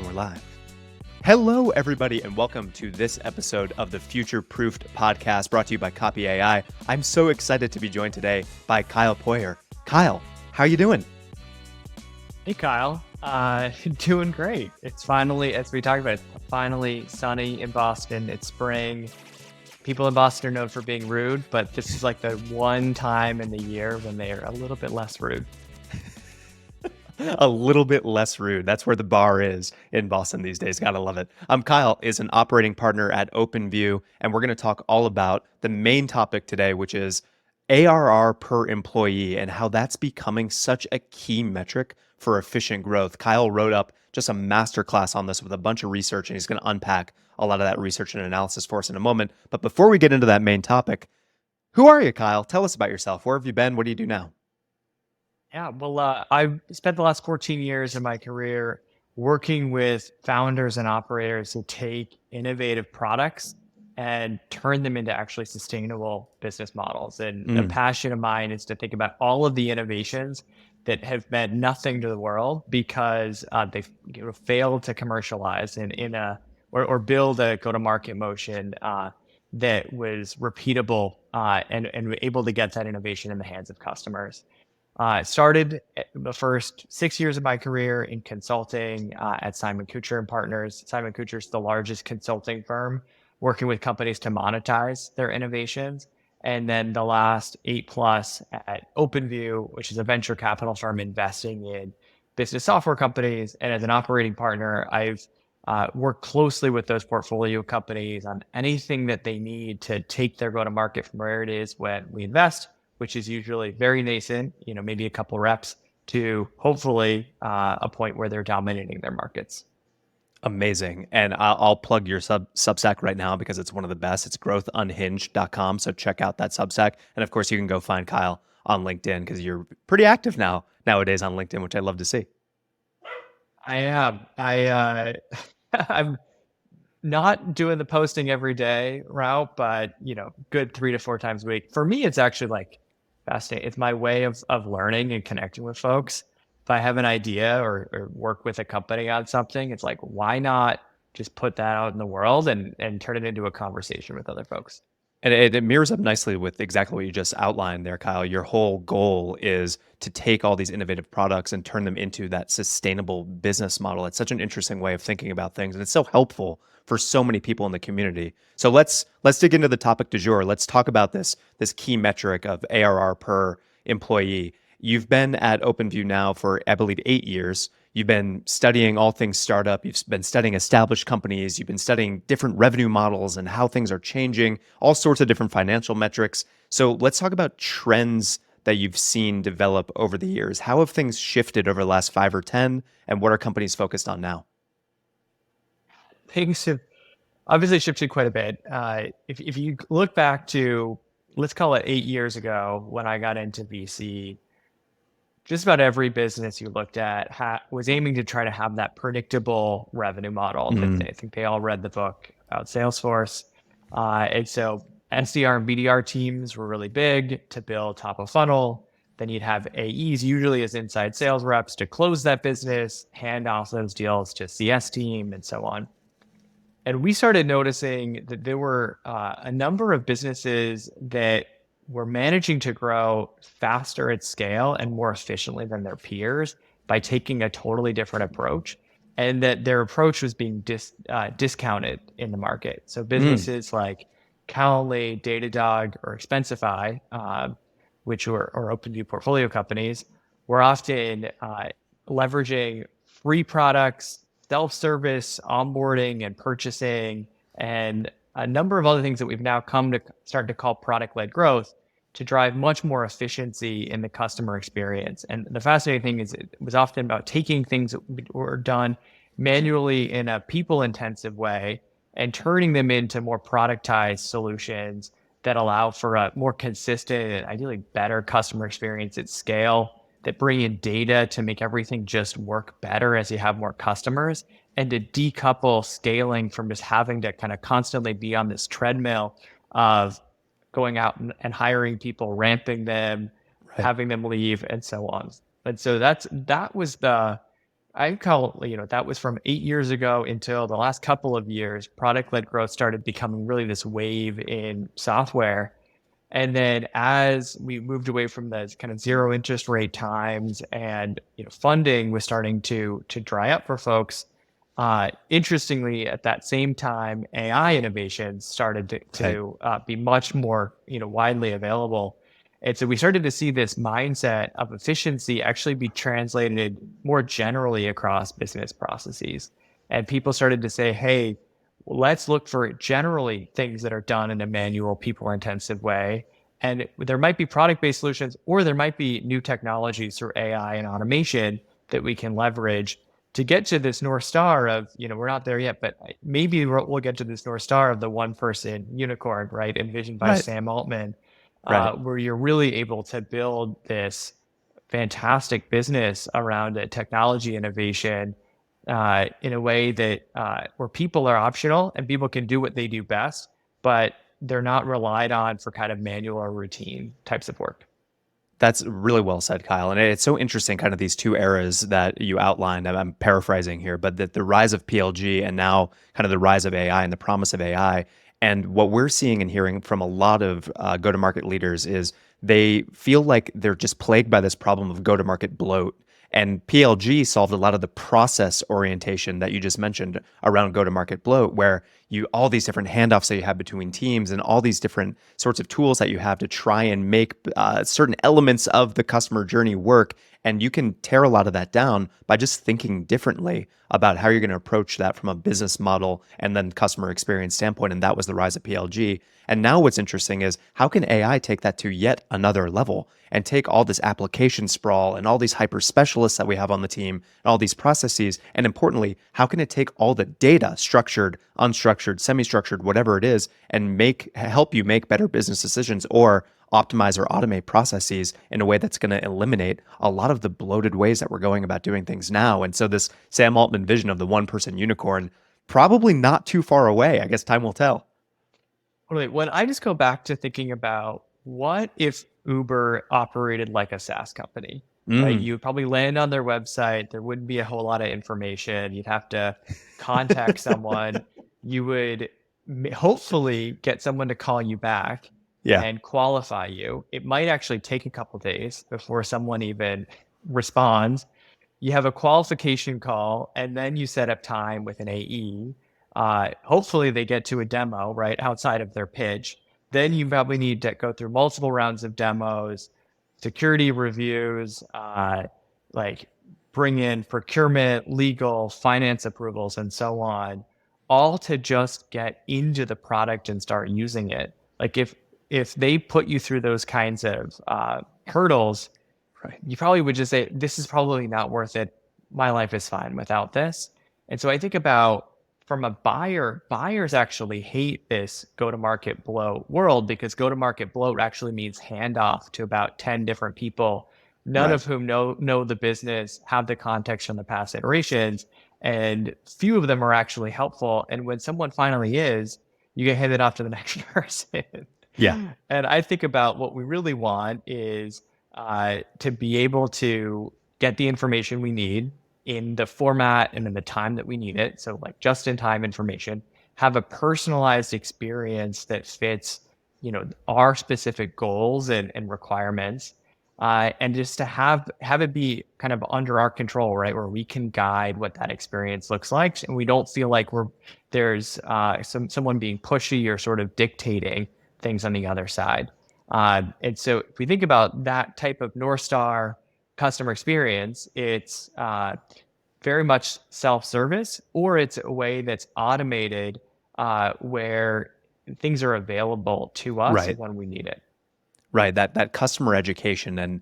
we're live. Hello, everybody, and welcome to this episode of the Future Proofed podcast brought to you by Copy.ai. I'm so excited to be joined today by Kyle Poyar. Kyle, how are you doing? Hey, Kyle. Doing great. It's finally, as we talked about, it's finally sunny in Boston. It's spring. People in Boston are known for being rude, but this is like the one time in the year when they are a little bit less rude. A little bit less rude. That's where the bar is in Boston these days. Gotta love it. Kyle is an operating partner at OpenView, and we're going to talk all about the main topic today, which is ARR per employee and how that's becoming such a key metric for efficient growth. Kyle wrote up just a masterclass on this with a bunch of research, and he's going to unpack a lot of that research and analysis for us in a moment. But before we get into that main topic, who are you, Kyle? Tell us about yourself. Where have you been? What do you do now? Yeah, well, I've spent the last 14 years of my career working with founders and operators to take innovative products and turn them into actually sustainable business models. And a passion of mine is to think about all of the innovations that have meant nothing to the world because they've failed to commercialize or build a go-to-market motion that was repeatable and able to get that innovation in the hands of customers. Started the first 6 years of my career in consulting at Simon Kucher and Partners. Simon Kucher is the largest consulting firm working with companies to monetize their innovations. And then the last 8+ at OpenView, which is a venture capital firm investing in business software companies. And as an operating partner, I've worked closely with those portfolio companies on anything that they need to take their go-to-market from where it is when we invest, which is usually very nascent, maybe a couple reps, to hopefully a point where they're dominating their markets. Amazing. And I'll plug your Substack right now because it's one of the best. It's growthunhinged.com. So check out that Substack. And of course, you can go find Kyle on LinkedIn because you're pretty active nowadays on LinkedIn, which I love to see. I am. I'm not doing the posting every day route, but good 3 to 4 times a week. For me, it's actually like fascinating. It's my way of learning and connecting with folks. If I have an idea or work with a company on something, it's like, why not just put that out in the world and turn it into a conversation with other folks? And it mirrors up nicely with exactly what you just outlined there, Kyle. Your whole goal is to take all these innovative products and turn them into that sustainable business model. It's such an interesting way of thinking about things, and it's so helpful for so many people in the community. So let's dig into the topic du jour. Let's talk about this key metric of ARR per employee. You've been at OpenView now for, I believe, 8 years. You've been studying all things startup. You've been studying established companies. You've been studying different revenue models and how things are changing, all sorts of different financial metrics. So let's talk about trends that you've seen develop over the years. How have things shifted over the last 5 or 10, and what are companies focused on now? Things have obviously shifted quite a bit. If you look back to, let's call it 8 years ago when I got into VC, just about every business you looked at was aiming to try to have that predictable revenue model. I think they all read the book about Salesforce. And so SDR and BDR teams were really big to build top of funnel. Then you'd have AEs, usually as inside sales reps, to close that business, hand off those deals to CS team, and so on. And we started noticing that there were a number of businesses that were managing to grow faster at scale and more efficiently than their peers by taking a totally different approach, and that their approach was being discounted in the market. So businesses like Calendly, Datadog, or Expensify, which were OpenView portfolio companies, were often leveraging free products, self-service, onboarding and purchasing, and a number of other things that we've now come to start to call product-led growth to drive much more efficiency in the customer experience. And the fascinating thing is it was often about taking things that were done manually in a people-intensive way and turning them into more productized solutions that allow for a more consistent and ideally better customer experience at scale, that bring in data to make everything just work better as you have more customers, and to decouple scaling from just having to kind of constantly be on this treadmill of going out and hiring people, ramping them, having them leave, and so on. And so that was the I call, that was from 8 years ago until the last couple of years, product led growth started becoming really this wave in software. And then as we moved away from the kind of zero interest rate times and funding was starting to dry up for folks, interestingly, at that same time, AI innovations started Right. to be much more widely available. And so we started to see this mindset of efficiency actually be translated more generally across business processes. And people started to say, hey, let's look for generally things that are done in a manual, people intensive way. And there might be product based solutions, or there might be new technologies through AI and automation that we can leverage to get to this North Star of, we're not there yet, but maybe we'll get to this North Star of the one person unicorn, right? Envisioned by Right. Sam Altman, Right. where you're really able to build this fantastic business around a technology innovation in a way that where people are optional and people can do what they do best, but they're not relied on for kind of manual or routine types of work. That's really well said, Kyle. And it's so interesting, kind of these two eras that you outlined. I'm paraphrasing here, but the rise of PLG and now kind of the rise of AI and the promise of AI. And what we're seeing and hearing from a lot of go to market leaders is they feel like they're just plagued by this problem of go to market bloat. And PLG solved a lot of the process orientation that you just mentioned around go to market bloat, where you all these different handoffs that you have between teams and all these different sorts of tools that you have to try and make certain elements of the customer journey work. And you can tear a lot of that down by just thinking differently about how you're going to approach that from a business model and then customer experience standpoint. And that was the rise of PLG. And now what's interesting is how can AI take that to yet another level and take all this application sprawl and all these hyper specialists that we have on the team and all these processes, and importantly, how can it take all the data, structured, unstructured, semi-structured, whatever it is, and help you make better business decisions or optimize or automate processes in a way that's going to eliminate a lot of the bloated ways that we're going about doing things now. And so this Sam Altman vision of the one person unicorn, probably not too far away. I guess time will tell. Totally. When I just go back to thinking about what if Uber operated like a SaaS company, right? Mm, You would probably land on their website. There wouldn't be a whole lot of information. You'd have to contact someone. You would hopefully get someone to call you back yeah. and qualify you. It might actually take a couple days before someone even responds. You have a qualification call, and then you set up time with an AE. Hopefully, they get to a demo right outside of their pitch. Then you probably need to go through multiple rounds of demos, security reviews, like bring in procurement, legal, finance approvals, and so on, all to just get into the product and start using it. Like if they put you through those kinds of hurdles, Right. you probably would just say, this is probably not worth it. My life is fine without this. And so I think about from a buyer, buyers actually hate this go to market bloat world because go to market bloat actually means handoff to about 10 different people, none Right. of whom know the business, have the context from the past iterations, and few of them are actually helpful. And when someone finally is, you get handed off to the next person. Yeah. And I think about what we really want is to be able to get the information we need in the format and in the time that we need it. So like just in time information, have a personalized experience that fits, our specific goals and requirements. And just to have it be kind of under our control, right, where we can guide what that experience looks like, and we don't feel like there's someone being pushy or sort of dictating things on the other side. And so if we think about that type of North Star customer experience, it's very much self-service, or it's a way that's automated where things are available to us Right. when we need it. Right, that customer education and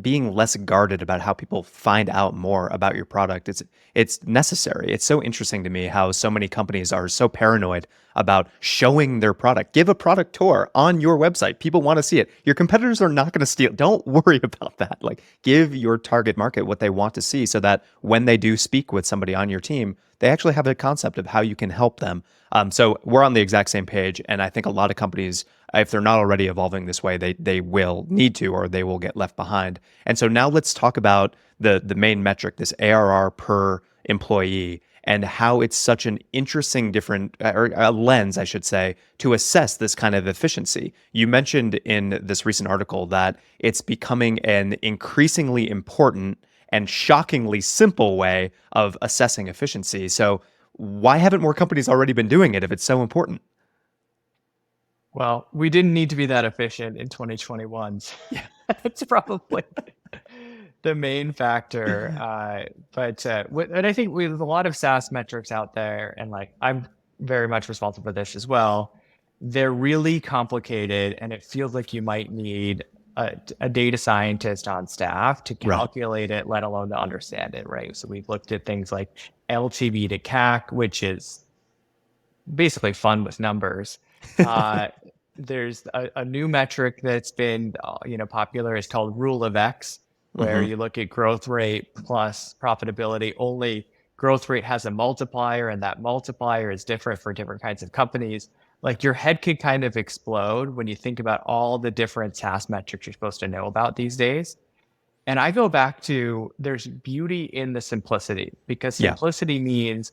being less guarded about how people find out more about your product. It's necessary. It's so interesting to me how so many companies are so paranoid about showing their product. Give a product tour on your website. People want to see it. Your competitors are not going to steal. Don't worry about that. Like give your target market what they want to see so that when they do speak with somebody on your team, they actually have a concept of how you can help them. So we're on the exact same page, and I think a lot of companies If they're not already evolving this way, they will need to, or they will get left behind. And so now let's talk about the main metric, this ARR per employee, and how it's such an interesting different or a lens, I should say, to assess this kind of efficiency. You mentioned in this recent article that it's becoming an increasingly important and shockingly simple way of assessing efficiency. So why haven't more companies already been doing it if it's so important? Well, we didn't need to be that efficient in 2021. Yeah. That's probably the main factor. And I think with a lot of SaaS metrics out there, and like I'm very much responsible for this as well, they're really complicated, and it feels like you might need a data scientist on staff to Right. calculate it, let alone to understand it, right? So we've looked at things like LTV to CAC, which is basically fun with numbers. Uh, there's a new metric that's been popular. It's called Rule of X, where Hmm. you look at growth rate plus profitability. Only growth rate has a multiplier, and that multiplier is different for different kinds of companies. Like your head could kind of explode when you think about all the different SaaS metrics you're supposed to know about these days. And I go back to there's beauty in the simplicity, because Yeah. simplicity means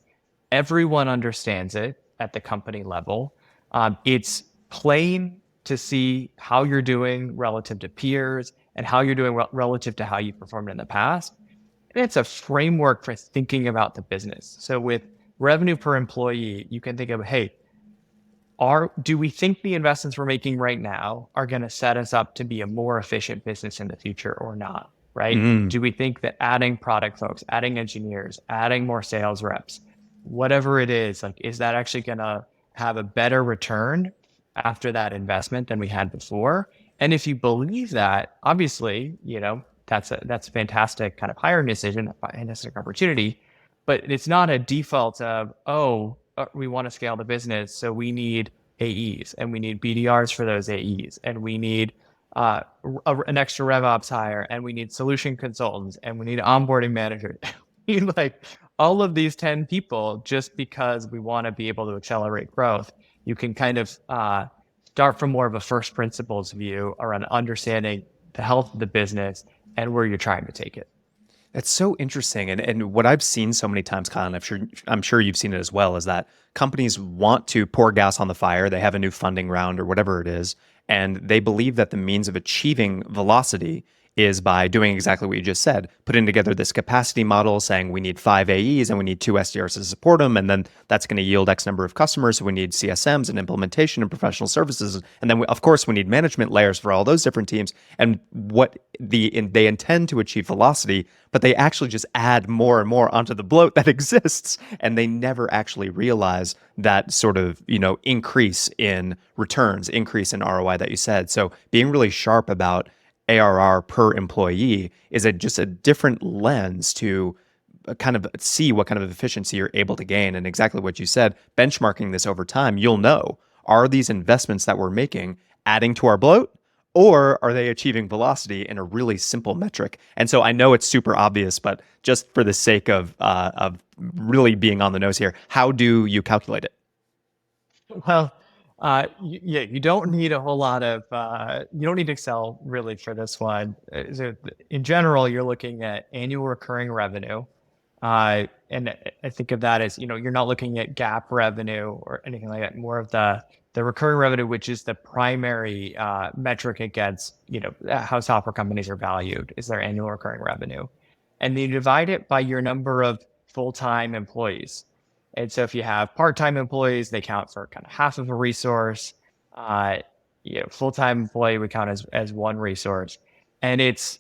everyone understands it at the company level. It's plain to see how you're doing relative to peers and how you're doing relative to how you performed in the past. And it's a framework for thinking about the business. So with revenue per employee, you can think of, hey, do we think the investments we're making right now are going to set us up to be a more efficient business in the future or not? Right? Mm. Do we think that adding product folks, adding engineers, adding more sales reps, whatever it is, like, is that actually going to have a better return after that investment than we had before? And if you believe that, obviously, that's a fantastic kind of hiring decision, a fantastic opportunity, but it's not a default of, oh, we want to scale the business, so we need AEs and we need BDRs for those AEs, and we need an extra RevOps hire, and we need solution consultants, and we need onboarding managers. We need like all of these 10 people just because we want to be able to accelerate growth. You can kind of start from more of a first principles view around understanding the health of the business and where you're trying to take it. It's so interesting. And what I've seen so many times, Colin, I'm sure you've seen it as well, is that companies want to pour gas on the fire. They have a new funding round or whatever it is, and they believe that the means of achieving velocity is by doing exactly what you just said, putting together this capacity model saying we need 5 AEs and we need 2 SDRs to support them. And then that's going to yield X number of customers. So we need CSMs and implementation and professional services. And then, of course, we need management layers for all those different teams. And they intend to achieve velocity, but they actually just add more and more onto the bloat that exists. And they never actually realize that sort of, increase in returns, increase in ROI that you said. So being really sharp about ARR per employee is just a different lens to kind of see what kind of efficiency you're able to gain. And exactly what you said, benchmarking this over time, you'll know, are these investments that we're making adding to our bloat, or are they achieving velocity in a really simple metric? And so I know it's super obvious, but just for the sake of really being on the nose here, how do you calculate it? Well, yeah, you don't need a whole lot of, you don't need Excel really for this one. So in general, you're looking at annual recurring revenue. And I think of that as, you're not looking at GAAP revenue or anything like that, more of the recurring revenue, which is the primary metric against, how software companies are valued, is their annual recurring revenue. And then you divide it by your number of full-time employees. And so if you have part-time employees, they count for kind of half of a resource. Uh, Full-time employee would count as one resource. And it's,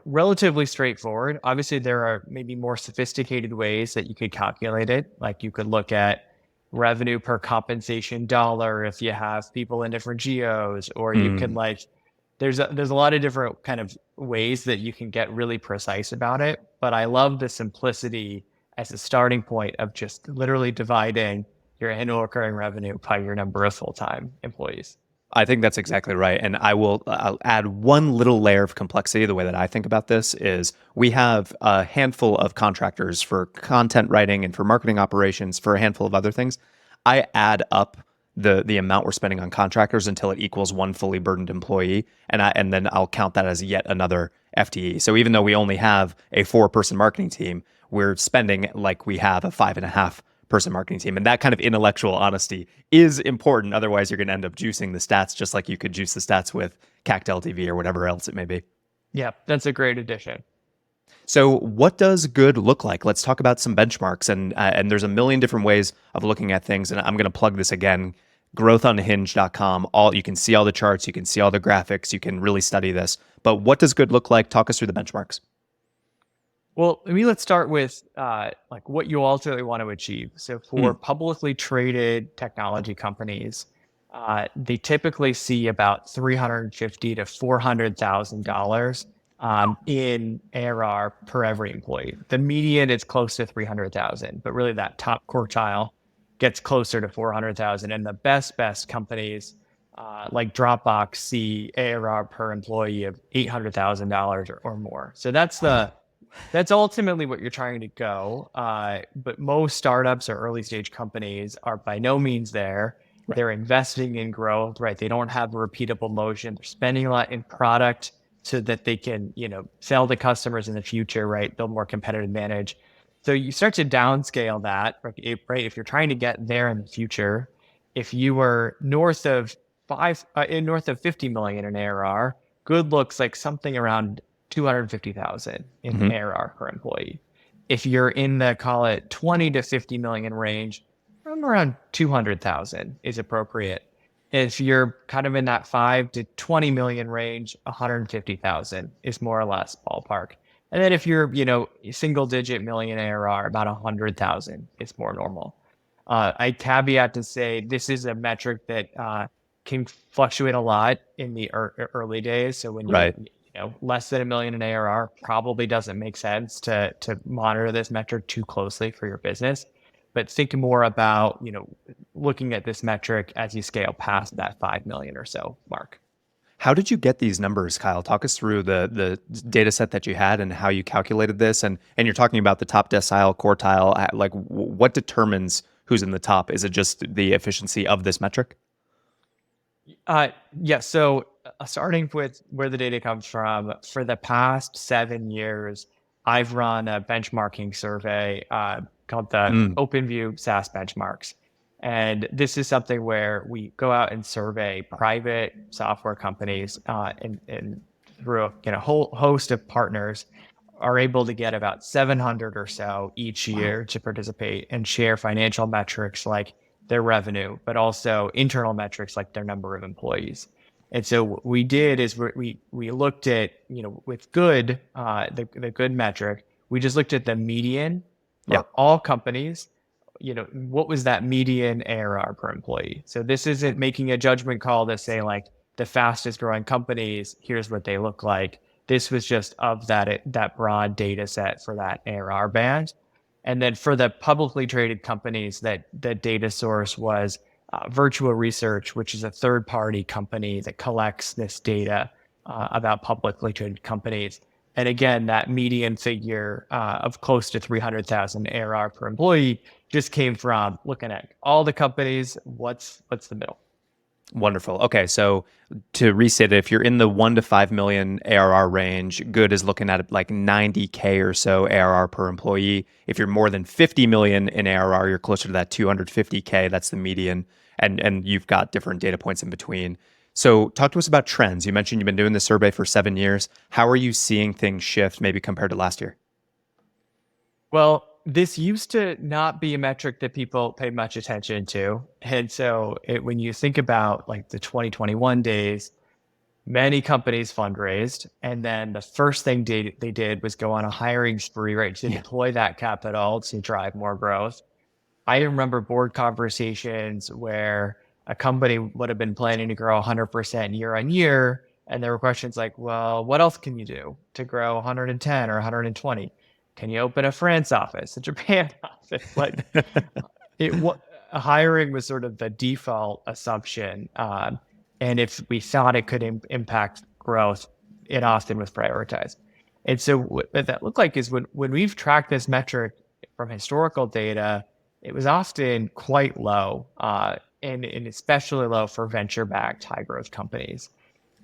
relatively straightforward. Obviously, there are maybe more sophisticated ways that you could calculate it. Like you could look at revenue per compensation dollar if you have people in different geos, or you can Mm. like, there's a lot of different kind of ways that you can get really precise about it. But I love the simplicity as a starting point of just literally dividing your annual recurring revenue by your number of full-time employees. I think that's exactly right. And I'll add one little layer of complexity. The way that I think about this is we have a handful of contractors for content writing and for marketing operations, for a handful of other things. I add up the amount we're spending on contractors until it equals one fully burdened employee, and then I'll count that as yet another FTE. So even though we only have a 4-person marketing team, we're spending like we have a 5.5-person marketing team. And that kind of intellectual honesty is important. Otherwise, you're going to end up juicing the stats just like you could juice the stats with CAC to LTV or whatever else it may be. Yeah, that's a great addition. So, what does good look like? Let's talk about some benchmarks, and there's a million different ways of looking at things. And I'm going to plug this again: growthonhinge.com. All you can see all the charts, you can see all the graphics, you can really study this. But what does good look like? Talk us through the benchmarks. Well, maybe let's start with like what you ultimately want to achieve. So for publicly traded technology companies, they typically see about $350 to $400,000 in ARR per every employee. The median is close to 300,000, but really that top quartile gets closer to 400,000. And the best companies like Dropbox see ARR per employee of $800,000 or more. So that's ultimately what you're trying to go. But most startups or early stage companies are by no means there. Right. They're investing in growth, right? They don't have a repeatable motion. They're spending a lot in product so that they can, sell to customers in the future, right? Build more competitive advantage. So you start to downscale that, right? If you're trying to get there in the future, if you were north of 50 million in ARR, good looks like something around 250,000 in ARR per employee. If you're in the, call it 20 to 50 million range, around 200,000 is appropriate. If you're kind of in that 5 to 20 million range, 150,000 is more or less ballpark. And then if you're, single digit million ARR, about 100,000 is more normal. I caveat to say this is a metric that can fluctuate a lot in the early days. So when you're less than $1 million in ARR, probably doesn't make sense to monitor this metric too closely for your business. But think more about, looking at this metric as you scale past that 5 million or so mark. How did you get these numbers, Kyle? Talk us through the data set that you had and how you calculated this. And you're talking about the top decile, quartile. Like, what determines who's in the top? Is it just the efficiency of this metric? Yeah. So starting with where the data comes from, for the past 7 years, I've run a benchmarking survey called the OpenView SaaS Benchmarks. And this is something where we go out and survey private software companies and through a whole host of partners are able to get about 700 or so each year to participate and share financial metrics like their revenue, but also internal metrics like their number of employees. And so what we did is we looked at, with good, the good metric, we just looked at the median for all companies. What was that median ARR per employee? So this isn't making a judgment call to say like the fastest growing companies, here's what they look like. This was just of that broad data set for that ARR band. And then for the publicly traded companies, that the data source was Virtual Research, which is a third-party company that collects this data about publicly traded companies. And again, that median figure of close to 300,000 ARR per employee just came from looking at all the companies. What's the middle? Wonderful. Okay, so to reset it, if you're in the 1 to 5 million ARR range, good is looking at like 90K or so ARR per employee. If you're more than 50 million in ARR, you're closer to that 250K. That's the median, and you've got different data points in between. So talk to us about trends. You mentioned you've been doing this survey for 7 years. How are you seeing things shift maybe compared to last year? Well, this used to not be a metric that people paid much attention to. And so when you think about like the 2021 days, many companies fundraised. And then the first thing they did was go on a hiring spree, right? To deploy that capital to drive more growth. I remember board conversations where a company would have been planning to grow 100% year on year. And there were questions like, well, what else can you do to grow 110 or 120? Can you open a France office, a Japan office? Like hiring was sort of the default assumption. And if we thought it could impact growth, it often was prioritized. And so what that looked like is when we've tracked this metric from historical data, it was often quite low. and especially low for venture-backed high-growth companies.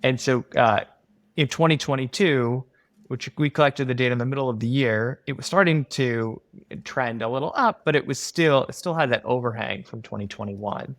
And so in 2022, which we collected the data in the middle of the year, it was starting to trend a little up, but it still had that overhang from 2021.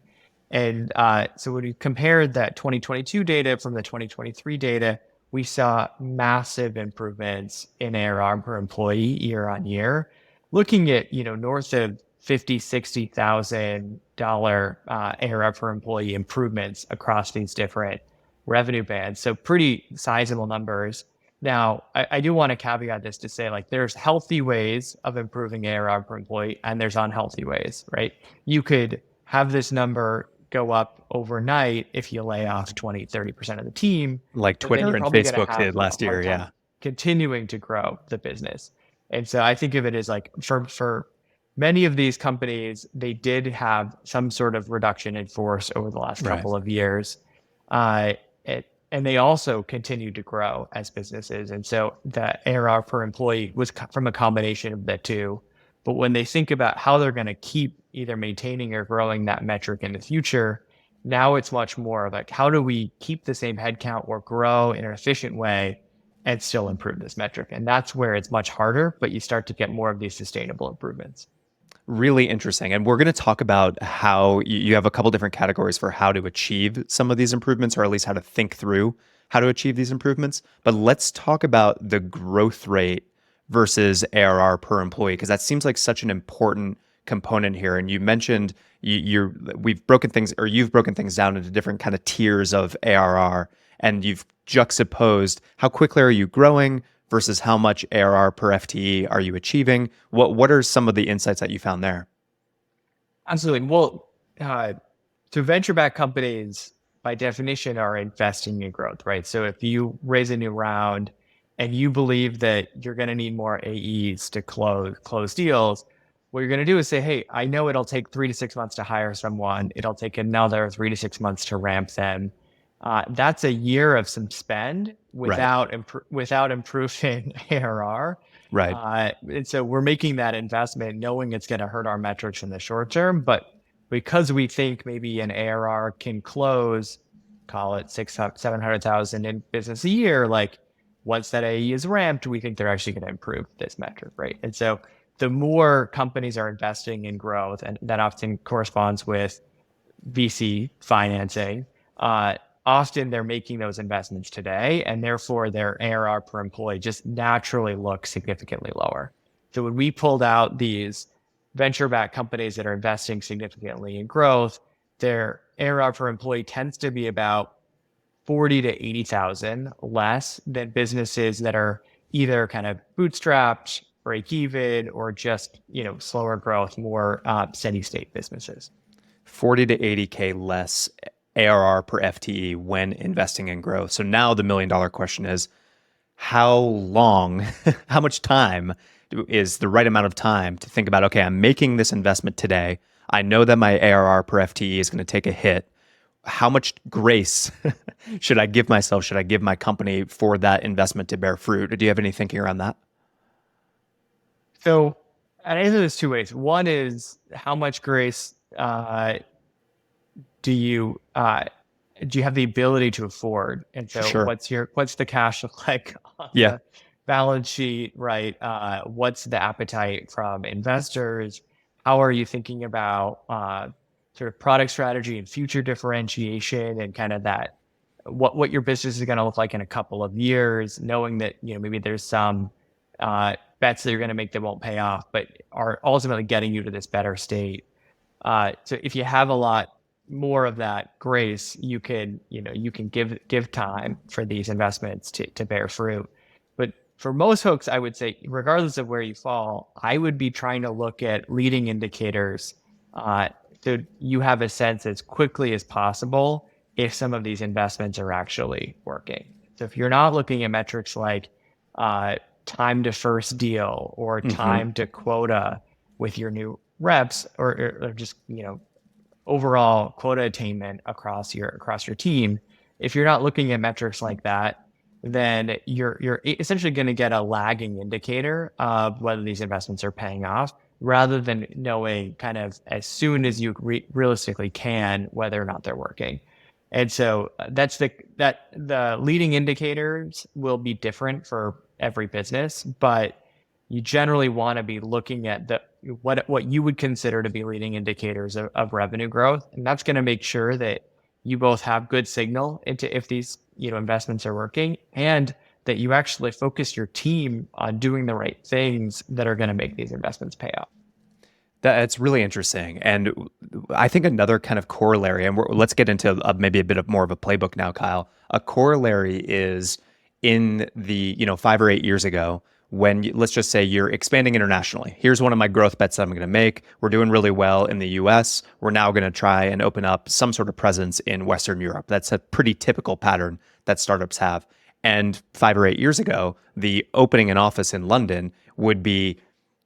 And so when we compared that 2022 data from the 2023 data, we saw massive improvements in ARR per employee year on year, looking at north of $50,000-$60,000 ARR per employee improvements across these different revenue bands. So pretty sizable numbers. Now, I do want to caveat this to say, like, there's healthy ways of improving ARR per employee and there's unhealthy ways, right? You could have this number go up overnight if you lay off 20, 30% of the team, Like but then Twitter you're and probably going to Facebook have did a last year. hard Yeah. time continuing to grow the business. And so I think of it as like for many of these companies, they did have some sort of reduction in force over the last Right. couple of years. And they also continued to grow as businesses. And so the ARR per employee was from a combination of the two. But when they think about how they're going to keep either maintaining or growing that metric in the future, now it's much more like, how do we keep the same headcount or grow in an efficient way and still improve this metric? And that's where it's much harder, but you start to get more of these sustainable improvements. Really interesting. And we're going to talk about how you have a couple different categories for how to achieve some of these improvements, or at least how to think through how to achieve these improvements. But let's talk about the growth rate versus ARR per employee, because that seems like such an important component here. And you mentioned we've broken things, or you've broken things down into different kind of tiers of ARR, and you've juxtaposed how quickly are you growing versus how much ARR per FTE are you achieving? What are some of the insights that you found there? Absolutely. Well, so venture-backed companies, by definition, are investing in growth, right? So if you raise a new round and you believe that you're going to need more AEs to close deals, what you're going to do is say, hey, I know it'll take 3 to 6 months to hire someone. It'll take another 3 to 6 months to ramp them. That's a year of some spend Right. without improving ARR. Right. And so we're making that investment knowing it's going to hurt our metrics in the short term. But because we think maybe an ARR can close, call it 700,000 in business a year, like once that AE is ramped, we think they're actually going to improve this metric, right? And so the more companies are investing in growth, and that often corresponds with VC financing, often they're making those investments today, and therefore their ARR per employee just naturally looks significantly lower. So when we pulled out these venture-backed companies that are investing significantly in growth, their ARR per employee tends to be about 40 to 80,000 less than businesses that are either kind of bootstrapped, break even, or just slower growth, more steady state businesses. 40 to 80K less ARR per FTE when investing in growth. So now the $1 million question is, how long, how much time is the right amount of time to think about, okay, I'm making this investment today. I know that my ARR per FTE is going to take a hit. How much grace should I give myself? Should I give my company for that investment to bear fruit? Do you have any thinking around that? So I answer this two ways. One is, how much grace do you have the ability to afford? And so Sure. what's the cash look like on Yeah. the balance sheet, right? What's the appetite from investors? How are you thinking about sort of product strategy and future differentiation, and kind of that what your business is going to look like in a couple of years, knowing that maybe there's some bets that you're going to make that won't pay off, but are ultimately getting you to this better state. So if you have a lot more of that grace, you can give time for these investments to bear fruit. But for most folks, I would say, regardless of where you fall, I would be trying to look at leading indicators, so you have a sense as quickly as possible if some of these investments are actually working. So if you're not looking at metrics like time to first deal or Hmm. time to quota with your new reps, or just overall quota attainment across your team, if you're not looking at metrics like that, then you're essentially going to get a lagging indicator of whether these investments are paying off rather than knowing kind of as soon as you realistically can whether or not they're working. And so that's the leading indicators will be different for every business, but you generally want to be looking at the what you would consider to be leading indicators of revenue growth, and that's going to make sure that you both have good signal into if these investments are working, and that you actually focus your team on doing the right things that are going to make these investments pay off. That's really interesting. And I think another kind of corollary, and let's get into maybe a bit of more of a playbook now, Kyle. A corollary is in the, 5 or 8 years ago, when let's just say you're expanding internationally. Here's one of my growth bets that I'm going to make. We're doing really well in the US. We're now going to try and open up some sort of presence in Western Europe. That's a pretty typical pattern that startups have. And 5 or 8 years ago, the opening an office in London would be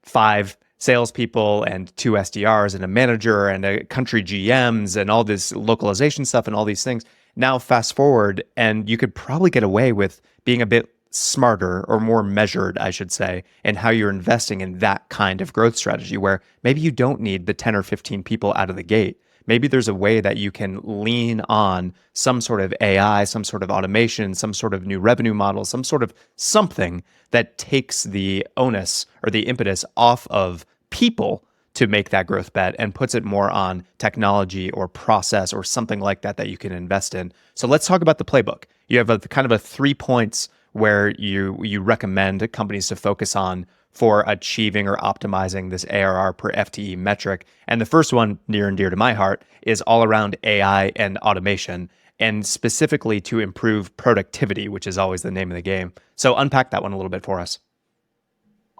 5 salespeople and 2 SDRs and a manager and a country GMs and all this localization stuff and all these things. Now, fast forward, and you could probably get away with being a bit smarter or more measured, I should say, in how you're investing in that kind of growth strategy where maybe you don't need the 10 or 15 people out of the gate. Maybe there's a way that you can lean on some sort of AI, some sort of automation, some sort of new revenue model, some sort of something that takes the onus or the impetus off of people to make that growth bet and puts it more on technology or process or something like that that you can invest in. So let's talk about the playbook. You have a kind of a 3 points where you recommend companies to focus on for achieving or optimizing this ARR per FTE metric. And the first one, near and dear to my heart, is all around AI and automation, and specifically to improve productivity, which is always the name of the game. So unpack that one a little bit for us.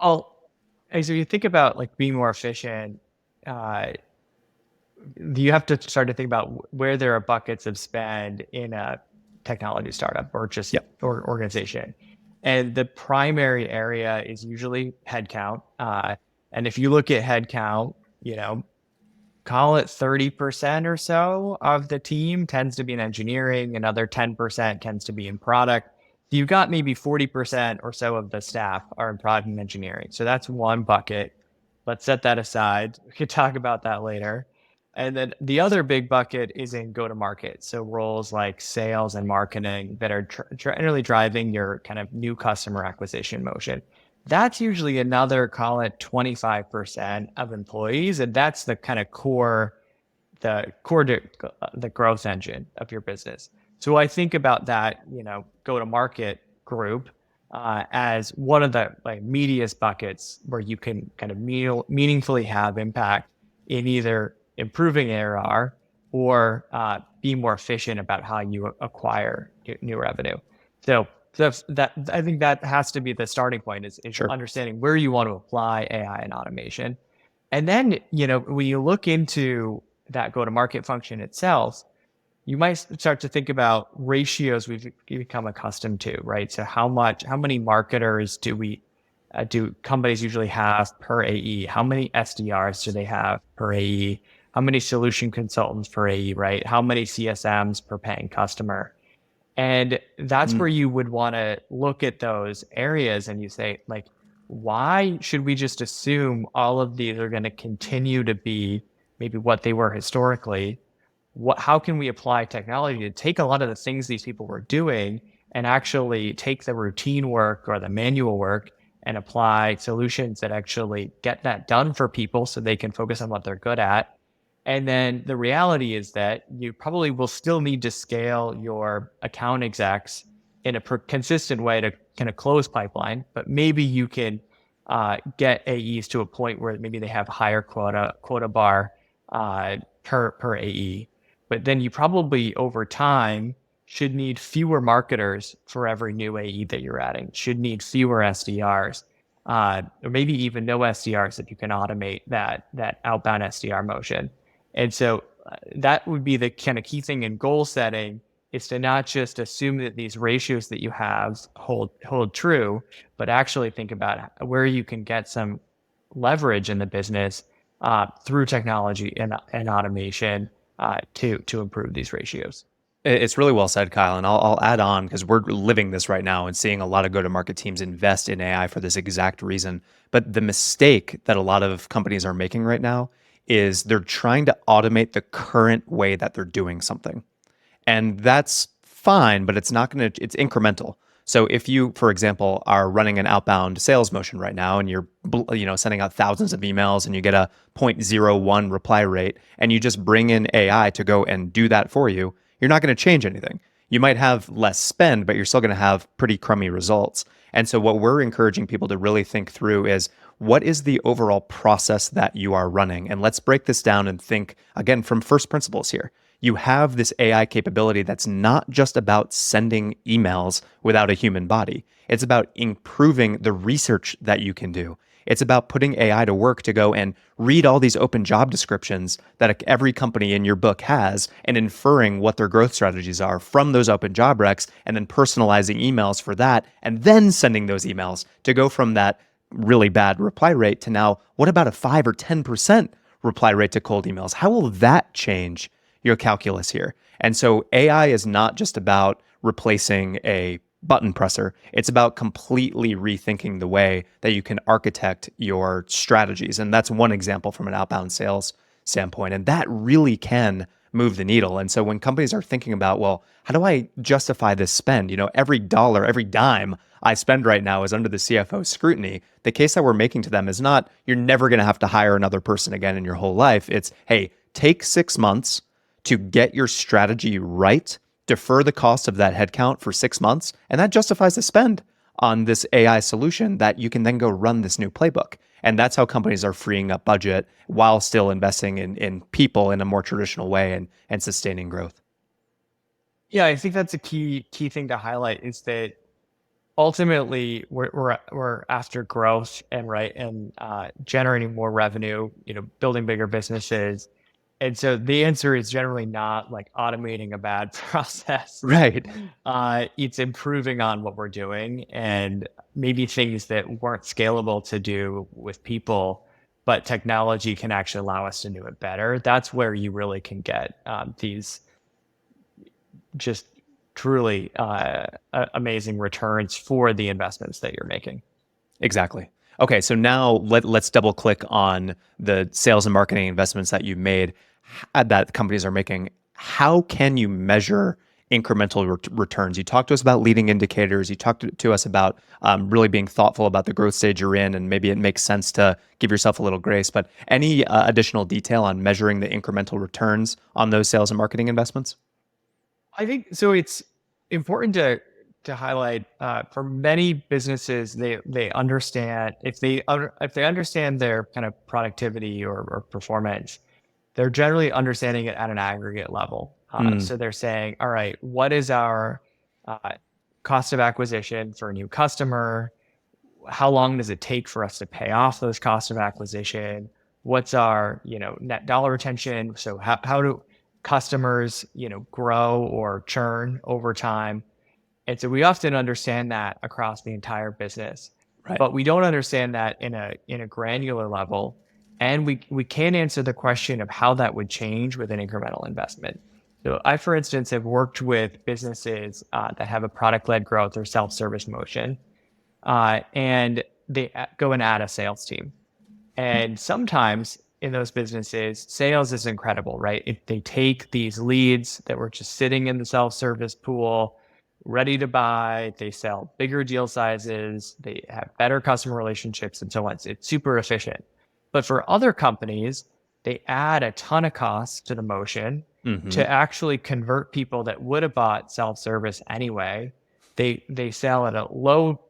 Well, as you think about like being more efficient, uh, you have to start to think about where there are buckets of spend in a technology startup or just Yep. organization. And the primary area is usually headcount. And if you look at headcount, call it 30% or so of the team tends to be in engineering, another 10% tends to be in product. So you've got maybe 40% or so of the staff are in product and engineering. So that's one bucket. Let's set that aside. We could talk about that later. And then the other big bucket is in go to market. So roles like sales and marketing that are generally driving your kind of new customer acquisition motion. That's usually another, call it 25% of employees. And that's the kind of the growth engine of your business. So I think about that, go to market group as one of the like meatiest buckets where you can kind of meaningfully have impact in either improving ARR or be more efficient about how you acquire new revenue. So that I think that has to be the starting point is Sure. understanding where you want to apply AI and automation. And then, when you look into that go to market function itself, you might start to think about ratios we've become accustomed to, right? So how many marketers do companies usually have per AE? How many SDRs do they have per AE? How many solution consultants per AE, right? How many CSMs per paying customer? And that's Mm. where you would want to look at those areas and you say, like, why should we just assume all of these are going to continue to be maybe what they were historically? How can we apply technology to take a lot of the things these people were doing and actually take the routine work or the manual work and apply solutions that actually get that done for people so they can focus on what they're good at? And then the reality is that you probably will still need to scale your account execs in a consistent way to kind of close pipeline, but maybe you can get AEs to a point where maybe they have higher quota bar per AE. But then you probably over time should need fewer marketers for every new AE that you're adding, should need fewer SDRs, or maybe even no SDRs if you can automate that outbound SDR motion. And so that would be the kind of key thing in goal setting is to not just assume that these ratios that you have hold true, but actually think about where you can get some leverage in the business through technology and automation to improve these ratios. It's really well said, Kyle. And I'll add on because we're living this right now and seeing a lot of go to market teams invest in AI for this exact reason. But the mistake that a lot of companies are making right now is they're trying to automate the current way that they're doing something. And that's fine, but it's not going to, it's incremental. So if you, for example, are running an outbound sales motion right now and you're, sending out thousands of emails and you get a 0.01 reply rate and you just bring in AI to go and do that for you, you're not going to change anything. You might have less spend, but you're still going to have pretty crummy results. And so what we're encouraging people to really think through is what is the overall process that you are running? And let's break this down and think again from first principles here. You have this AI capability that's not just about sending emails without a human body. It's about improving the research that you can do. It's about putting AI to work to go and read all these open job descriptions that every company in your book has and inferring what their growth strategies are from those open job recs and then personalizing emails for that and then sending those emails to go from that really bad reply rate to now, what about a 5 or 10% reply rate to cold emails? How will that change your calculus here? And so AI is not just about replacing a button presser. It's about completely rethinking the way that you can architect your strategies. And that's one example from an outbound sales standpoint. And that really can move the needle. And so when companies are thinking about, well, how do I justify this spend? Every dollar, every dime I spend right now is under the CFO's scrutiny. The case that we're making to them is not, you're never going to have to hire another person again in your whole life. It's, hey, take 6 months to get your strategy right, defer the cost of that headcount for 6 months, and that justifies the spend on this AI solution that you can then go run this new playbook. And that's how companies are freeing up budget while still investing in people in a more traditional way and sustaining growth. Yeah, I think that's a key thing to highlight is that ultimately we're after growth and generating more revenue, building bigger businesses. And so the answer is generally not like automating a bad process. Right. It's improving on what we're doing and maybe things that weren't scalable to do with people, but technology can actually allow us to do it better. That's where you really can get these just truly amazing returns for the investments that you're making. Exactly. Okay, so now let's double click on the sales and marketing investments that you've made that companies are making. How can you measure incremental returns? You talked to us about leading indicators. You talked to us about really being thoughtful about the growth stage you're in, and maybe it makes sense to give yourself a little grace. But any additional detail on measuring the incremental returns on those sales and marketing investments? I think so. It's important to highlight for many businesses they understand if they understand their kind of productivity or performance, they're generally understanding it at an aggregate level. Mm, So they're saying, all right, what is our uh, cost of acquisition for a new customer? How long does it take for us to pay off those costs of acquisition? What's our, net dollar retention? So how do customers, grow or churn over time? And so we often understand that across the entire business, right. but we don't understand that in a granular level. And we can't answer the question of how that would change with an incremental investment. So I, for instance, have worked with businesses that have a product-led growth or self-service motion, and they go and add a sales team. And sometimes in those businesses, sales is incredible, right? If they take these leads that were just sitting in the self-service pool, ready to buy, they sell bigger deal sizes, they have better customer relationships, and so on. It's super efficient. But for other companies, they add a ton of costs to the motion Hmm. to actually convert people that would have bought self-service anyway. They sell at a low,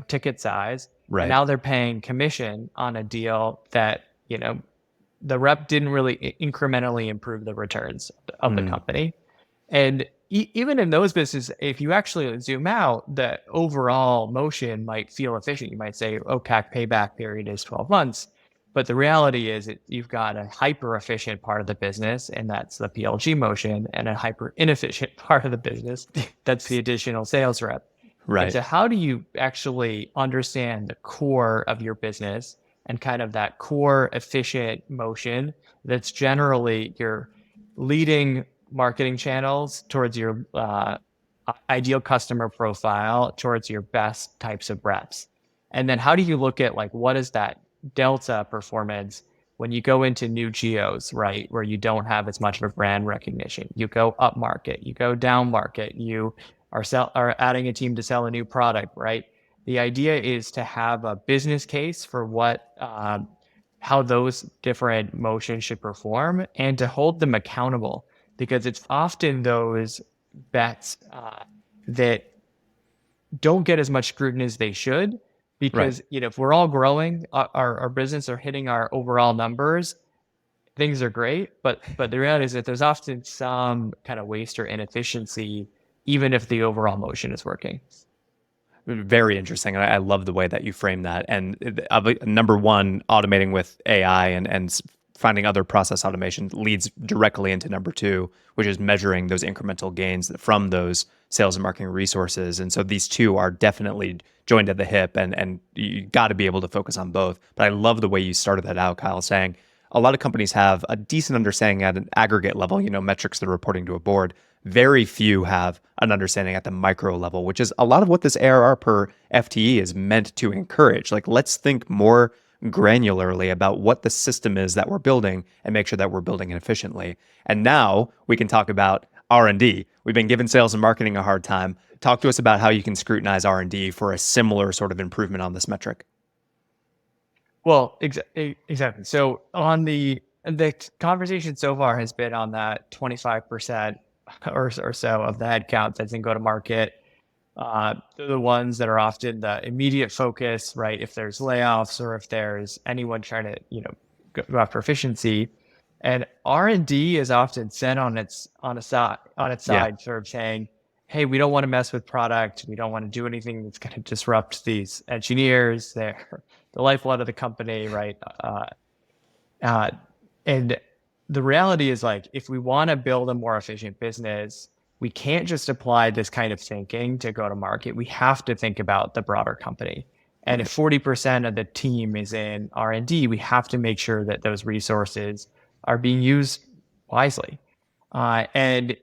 ticket size, and Right. now they're paying commission on a deal that, the rep didn't really incrementally improve the returns of the Mm, company. And even in those businesses, if you actually zoom out, the overall motion might feel efficient. You might say, oh, CAC payback period is 12 months. But the reality is you've got a hyper efficient part of the business, and that's the PLG motion, and a hyper inefficient part of the business, that's the additional sales rep. And right. so, how do you actually understand the core of your business and kind of that core efficient motion that's generally your leading marketing channels towards your ideal customer profile, towards your best types of reps. And then how do you look at like what is that delta performance when you go into new geos, right? Where you don't have as much of a brand recognition. You go up market, you go down market, you are adding a team to sell a new product, right? The idea is to have a business case for what how those different motions should perform and to hold them accountable because it's often those bets that don't get as much scrutiny as they should Right. because if we're all growing our business are hitting our overall numbers, things are great, but the reality is that there's often some kind of waste or inefficiency even if the overall motion is working. Very interesting. And I love the way that you frame that. And number one, automating with AI and finding other process automation leads directly into number two, which is measuring those incremental gains from those sales and marketing resources. And so these two are definitely joined at the hip, and you got to be able to focus on both. But I love the way you started that out, Kyle, saying a lot of companies have a decent understanding at an aggregate level, metrics they're reporting to a board. Very few have an understanding at the micro level, which is a lot of what this ARR per FTE is meant to encourage. Like, let's think more granularly about what the system is that we're building and make sure that we're building it efficiently. And now we can talk about R&D. We've been giving sales and marketing a hard time. Talk to us about how you can scrutinize R&D for a similar sort of improvement on this metric. Well, exactly. So on the conversation so far has been on that 25% or so of the headcount that's in go to market. They're the ones that are often the immediate focus, right? If there's layoffs or if there's anyone trying to, go after efficiency, and R&D is often set on its Yeah. side, sort of saying, "Hey, we don't want to mess with product. We don't want to do anything that's going to disrupt these engineers. They're the lifeblood of the company, right?" Uh, and the reality is like, if we want to build a more efficient business, we can't just apply this kind of thinking to go to market. We have to think about the broader company. And if Right. 40% of the team is in R&D, we have to make sure that those resources are being used wisely. And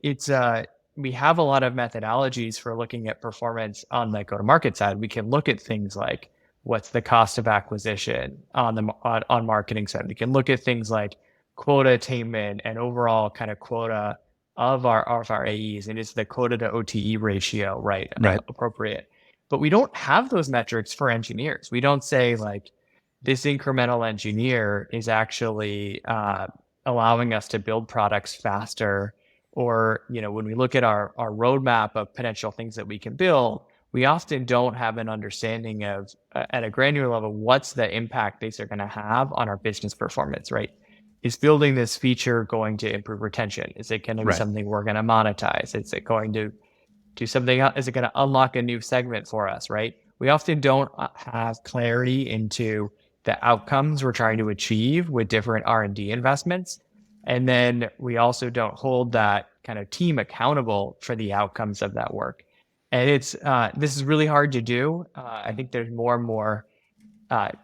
we have a lot of methodologies for looking at performance on the go-to-market side. We can look at things like what's the cost of acquisition on marketing side. We can look at things like quota attainment and overall kind of quota of our AEs, and is the quota to OTE ratio right Right. appropriate? But we don't have those metrics for engineers. We don't say like this incremental engineer is actually allowing us to build products faster, or when we look at our roadmap of potential things that we can build, we often don't have an understanding of at a granular level what's the impact these are going to have on our business performance, right? Is building this feature going to improve retention? Is it going to be Right. something we're going to monetize? Is it going to do something else? Is it going to unlock a new segment for us, right? We often don't have clarity into the outcomes we're trying to achieve with different R&D investments. And then we also don't hold that kind of team accountable for the outcomes of that work. And this is really hard to do. I think there's more and more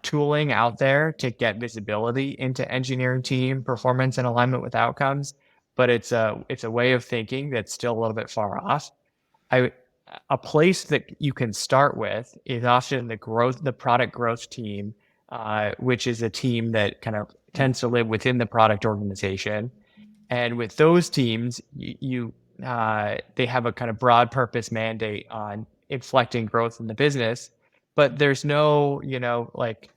tooling out there to get visibility into engineering team performance and alignment with outcomes, but it's a way of thinking that's still a little bit far off. I A place that you can start with is often the product growth team, which is a team that kind of tends to live within the product organization. And with those teams, they have a kind of broad purpose mandate on inflecting growth in the business, but there's no, like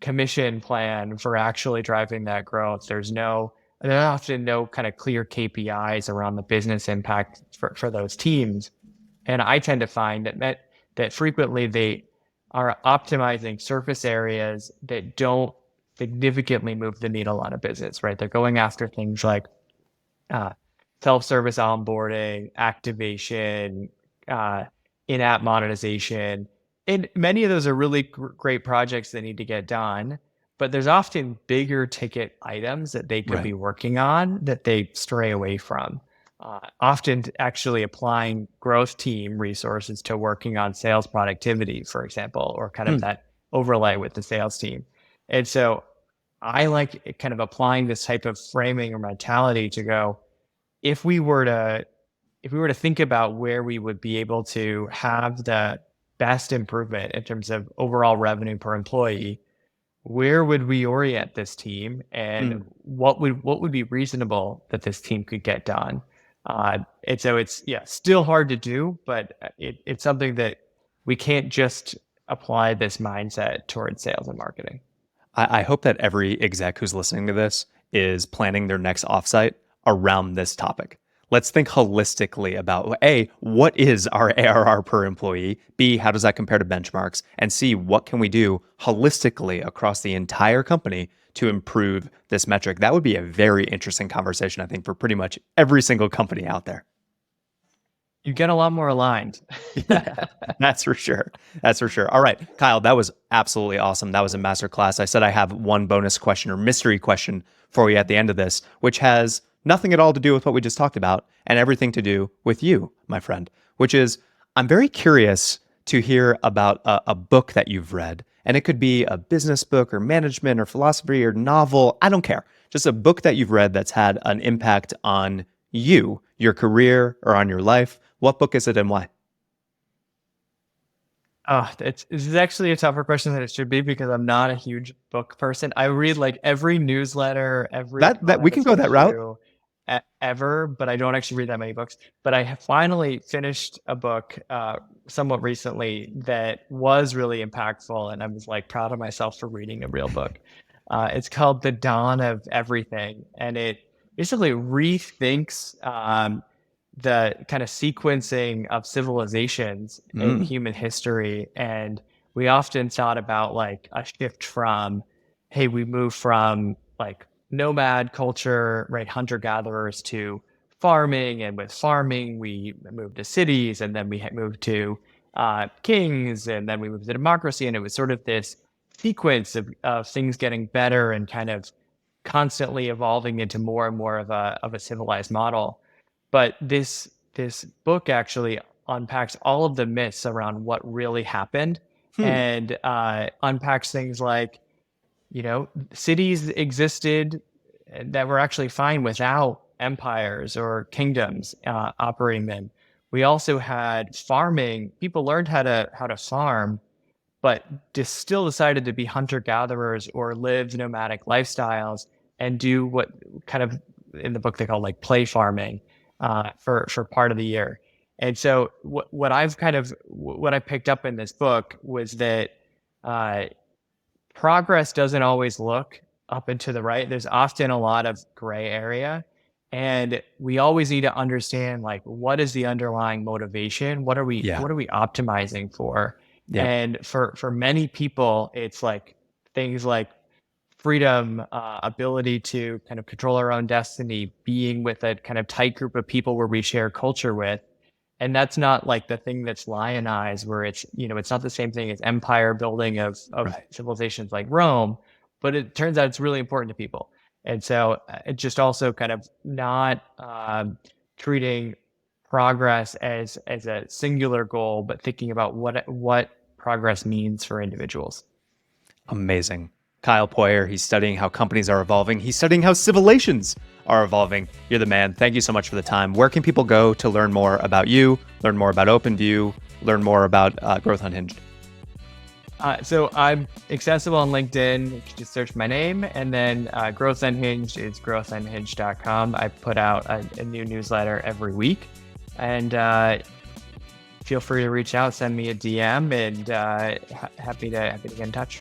commission plan for actually driving that growth. There's often no kind of clear KPIs around the business impact for those teams. And I tend to find that frequently they are optimizing surface areas that don't significantly move the needle on a business, right? They're going after things like uh, self-service onboarding, activation, uh, in-app monetization. And many of those are really great projects that need to get done, but there's often bigger ticket items that they could Right. be working on that they stray away from. Often actually applying growth team resources to working on sales productivity, for example, or kind of Hmm. that overlay with the sales team. And so I like kind of applying this type of framing or mentality to go, if we were to think about where we would be able to have the best improvement in terms of overall revenue per employee, where would we orient this team, and Mm. what would be reasonable that this team could get done? And so it's still hard to do, but it's something that we can't just apply this mindset towards sales and marketing. I hope that every exec who's listening to this is planning their next offsite around this topic. Let's think holistically about A, what is our ARR per employee? B, how does that compare to benchmarks? And C, what can we do holistically across the entire company to improve this metric? That would be a very interesting conversation, I think, for pretty much every single company out there. You get a lot more aligned. Yeah, that's for sure. That's for sure. All right, Kyle, that was absolutely awesome. That was a masterclass. I said I have one bonus question or mystery question for you at the end of this, which has nothing at all to do with what we just talked about and everything to do with you, my friend, which is I'm very curious to hear about a book that you've read. And it could be a business book or management or philosophy or novel. I don't care. Just a book that you've read that's had an impact on you, your career, or on your life. What book is it and why? Oh, this is actually a tougher question than it should be because I'm not a huge book person. I read like every newsletter, every That book I we can go listen that route. to ever, but I don't actually read that many books. But I have finally finished a book somewhat recently that was really impactful, and I was like proud of myself for reading a real book. It's called The Dawn of Everything, and it basically rethinks the kind of sequencing of civilizations in Mm, human history. And we often thought about like a shift from, hey, we move from like nomad culture, right, hunter gatherers, to farming. And with farming, we moved to cities, and then we had moved to kings, and then we moved to democracy. And it was sort of this sequence of things getting better and kind of constantly evolving into more and more of a civilized model. But this book actually unpacks all of the myths around what really happened, hmm. and unpacks things like, cities existed that were actually fine without empires or kingdoms operating them. We also had farming. People learned how to farm, but just still decided to be hunter gatherers or live nomadic lifestyles and do what kind of in the book they call like play farming for part of the year. And so what I picked up in this book was that uh, progress doesn't always look up and to the right. There's often a lot of gray area. And we always need to understand like what is the underlying motivation? Yeah. What are we optimizing for? Yep. And for many people, it's like things like freedom, ability to kind of control our own destiny, being with a kind of tight group of people where we share culture with. And that's not like the thing that's lionized, where it's not the same thing as empire building of Right. civilizations like Rome, but it turns out it's really important to people. And so it just also kind of not treating progress as a singular goal, but thinking about what progress means for individuals. Amazing. Kyle Poyar, he's studying how companies are evolving. He's studying how civilizations are evolving. You're the man. Thank you so much for the time. Where can people go to learn more about you, learn more about OpenView, learn more about Growth Unhinged? So I'm accessible on LinkedIn. You can just search my name, and then Growth Unhinged is growthunhinged.com. I put out a new newsletter every week, and feel free to reach out, send me a DM, and happy to get in touch.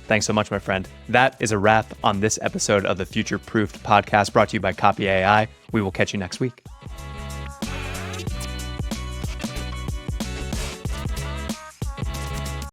Thanks so much, my friend. That is a wrap on this episode of the Future Proofed podcast brought to you by Copy.ai. We will catch you next week.